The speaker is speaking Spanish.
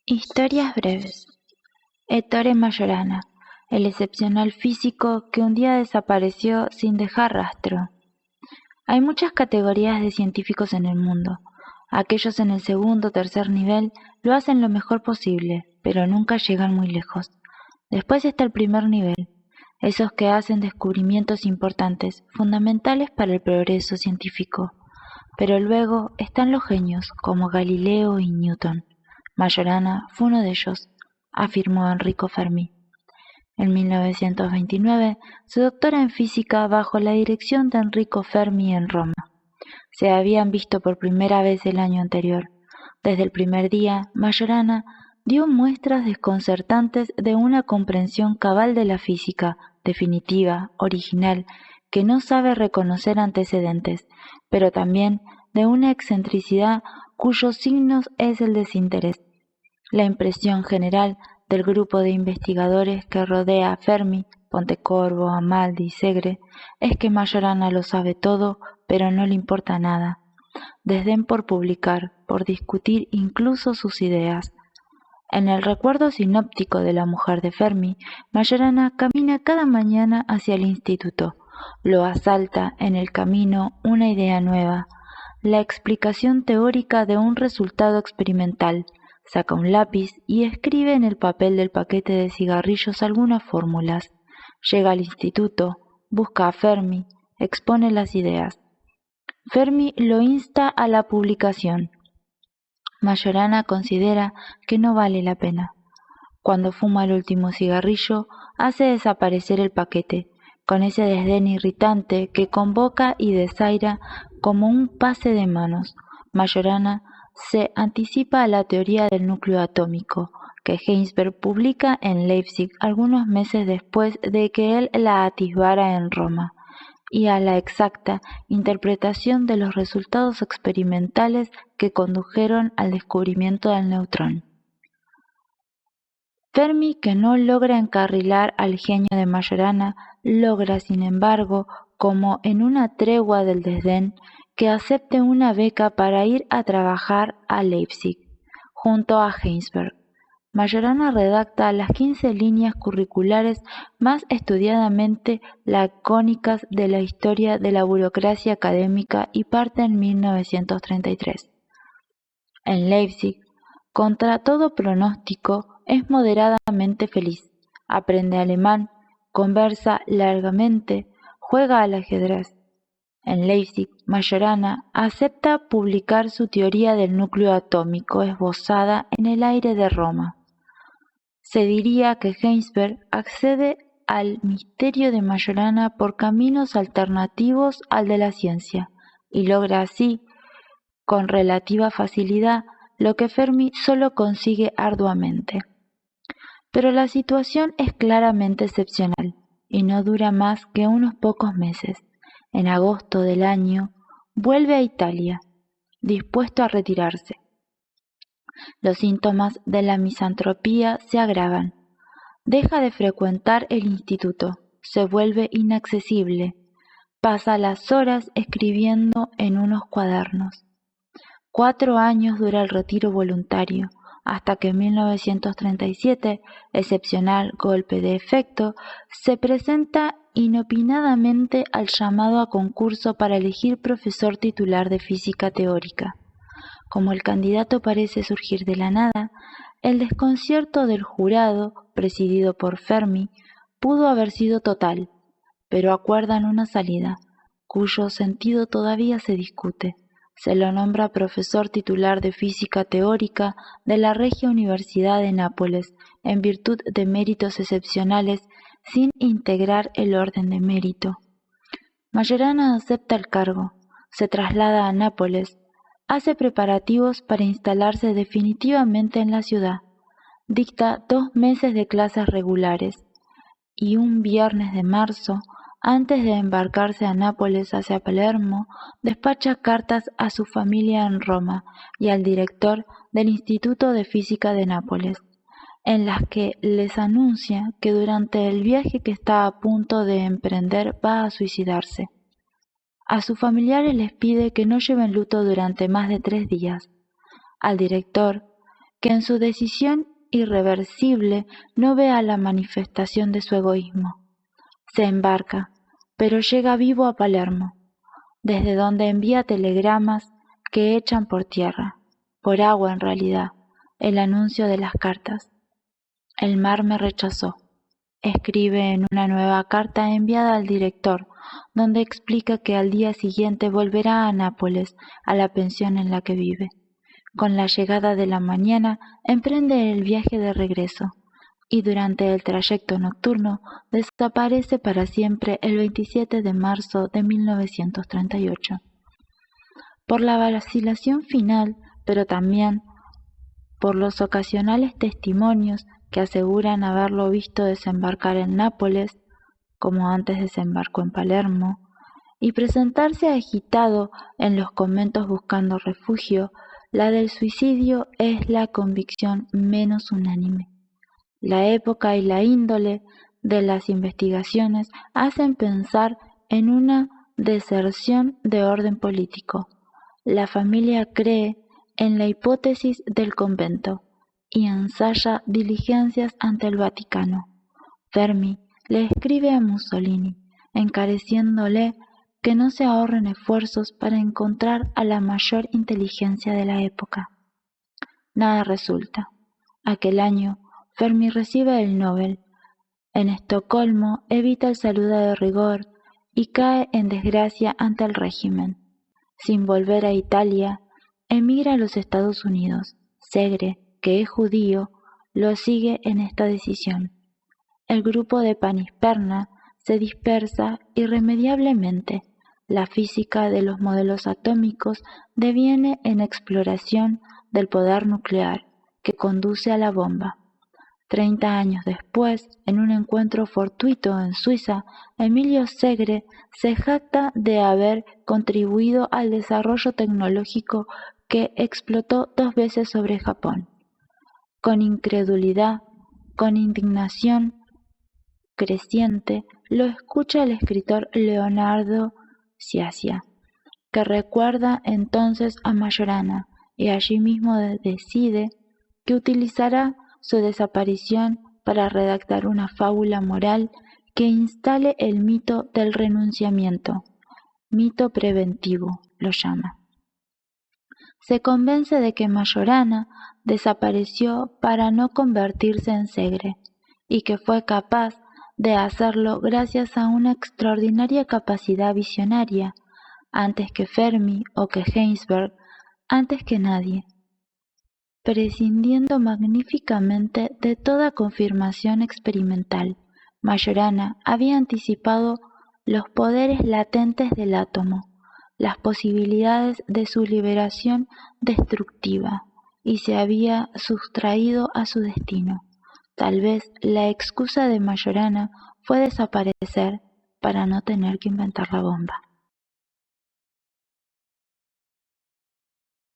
Historias breves. Ettore Majorana, el excepcional físico que un día desapareció sin dejar rastro. Hay muchas categorías de científicos en el mundo. Aquellos en el segundo o tercer nivel lo hacen lo mejor posible, pero nunca llegan muy lejos. Después está el primer nivel, esos que hacen descubrimientos importantes, fundamentales para el progreso científico. Pero luego están los genios, como Galileo y Newton. Majorana fue uno de ellos, afirmó Enrico Fermi. En 1929 se doctora en física bajo la dirección de Enrico Fermi en Roma. Se habían visto por primera vez el año anterior. Desde el primer día, Majorana dio muestras desconcertantes de una comprensión cabal de la física, definitiva, original, que no sabe reconocer antecedentes, pero también de una excentricidad cuyos signos es el desinterés. La impresión general del grupo de investigadores que rodea a Fermi, Pontecorvo, Amaldi y Segre, es que Majorana lo sabe todo, pero no le importa nada. Desdén por publicar, por discutir incluso sus ideas. En el recuerdo sinóptico de la mujer de Fermi, Majorana camina cada mañana hacia el instituto. Lo asalta en el camino una idea nueva, la explicación teórica de un resultado experimental. Saca un lápiz y escribe en el papel del paquete de cigarrillos algunas fórmulas. Llega al instituto, busca a Fermi, expone las ideas. Fermi lo insta a la publicación. Majorana considera que no vale la pena. Cuando fuma el último cigarrillo, hace desaparecer el paquete, con ese desdén irritante que convoca y desaira como un pase de manos. Majorana se anticipa a la teoría del núcleo atómico, que Heisenberg publica en Leipzig algunos meses después de que él la atisbara en Roma, y a la exacta interpretación de los resultados experimentales que condujeron al descubrimiento del neutrón. Fermi, que no logra encarrilar al genio de Majorana, logra, sin embargo, como en una tregua del desdén, que acepte una beca para ir a trabajar a Leipzig, junto a Heisenberg. Majorana redacta las 15 líneas curriculares más estudiadamente lacónicas de la historia de la burocracia académica y parte en 1933. En Leipzig, contra todo pronóstico, es moderadamente feliz. Aprende alemán, conversa largamente, juega al ajedrez. En Leipzig, Majorana acepta publicar su teoría del núcleo atómico esbozada en el aire de Roma. Se diría que Heisenberg accede al misterio de Majorana por caminos alternativos al de la ciencia, y logra así, con relativa facilidad, lo que Fermi solo consigue arduamente. Pero la situación es claramente excepcional, y no dura más que unos pocos meses. En agosto del año, vuelve a Italia, dispuesto a retirarse. Los síntomas de la misantropía se agravan. Deja de frecuentar el instituto, se vuelve inaccesible, pasa las horas escribiendo en unos cuadernos. 4 años dura el retiro voluntario, hasta que en 1937, excepcional golpe de efecto, se presenta inopinadamente al llamado a concurso para elegir profesor titular de física teórica. Como el candidato parece surgir de la nada, el desconcierto del jurado, presidido por Fermi, pudo haber sido total, pero acuerdan una salida, cuyo sentido todavía se discute. Se lo nombra profesor titular de física teórica de la Regia Universidad de Nápoles, en virtud de méritos excepcionales, sin integrar el orden de mérito. Majorana acepta el cargo, se traslada a Nápoles, hace preparativos para instalarse definitivamente en la ciudad, dicta 2 meses de clases regulares, y un viernes de marzo, antes de embarcarse a Nápoles hacia Palermo, despacha cartas a su familia en Roma y al director del Instituto de Física de Nápoles, en las que les anuncia que durante el viaje que está a punto de emprender va a suicidarse. A sus familiares les pide que no lleven luto durante más de 3 días. Al director, que en su decisión irreversible no vea la manifestación de su egoísmo. Se embarca, pero llega vivo a Palermo, desde donde envía telegramas que echan por tierra, por agua en realidad, el anuncio de las cartas. El mar me rechazó, escribe en una nueva carta enviada al director, donde explica que al día siguiente volverá a Nápoles, a la pensión en la que vive. Con la llegada de la mañana emprende el viaje de regreso, y durante el trayecto nocturno desaparece para siempre el 27 de marzo de 1938. Por la vacilación final, pero también por los ocasionales testimonios que aseguran haberlo visto desembarcar en Nápoles, como antes desembarcó en Palermo, y presentarse agitado en los conventos buscando refugio, la del suicidio es la convicción menos unánime. La época y la índole de las investigaciones hacen pensar en una deserción de orden político. La familia cree en la hipótesis del convento y ensaya diligencias ante el Vaticano. Fermi le escribe a Mussolini, encareciéndole que no se ahorren esfuerzos para encontrar a la mayor inteligencia de la época. Nada resulta. Aquel año, Fermi recibe el Nobel. En Estocolmo evita el saludo de rigor y cae en desgracia ante el régimen. Sin volver a Italia, emigra a los Estados Unidos. Segre, que es judío, lo sigue en esta decisión. El grupo de Panisperna se dispersa irremediablemente. La física de los modelos atómicos deviene en exploración del poder nuclear, que conduce a la bomba. 30 años después, en un encuentro fortuito en Suiza, Emilio Segre se jacta de haber contribuido al desarrollo tecnológico que explotó 2 veces sobre Japón. Con incredulidad, con indignación creciente, lo escucha el escritor Leonardo Sciascia, que recuerda entonces a Majorana y allí mismo decide que utilizará su desaparición para redactar una fábula moral que instale el mito del renunciamiento, mito preventivo lo llama. Se convence de que Majorana desapareció para no convertirse en Segre y que fue capaz de hacerlo gracias a una extraordinaria capacidad visionaria, antes que Fermi o que Heisenberg, antes que nadie, prescindiendo magníficamente de toda confirmación experimental. Majorana había anticipado los poderes latentes del átomo, las posibilidades de su liberación destructiva, y se había sustraído a su destino. Tal vez la excusa de Majorana fue desaparecer para no tener que inventar la bomba.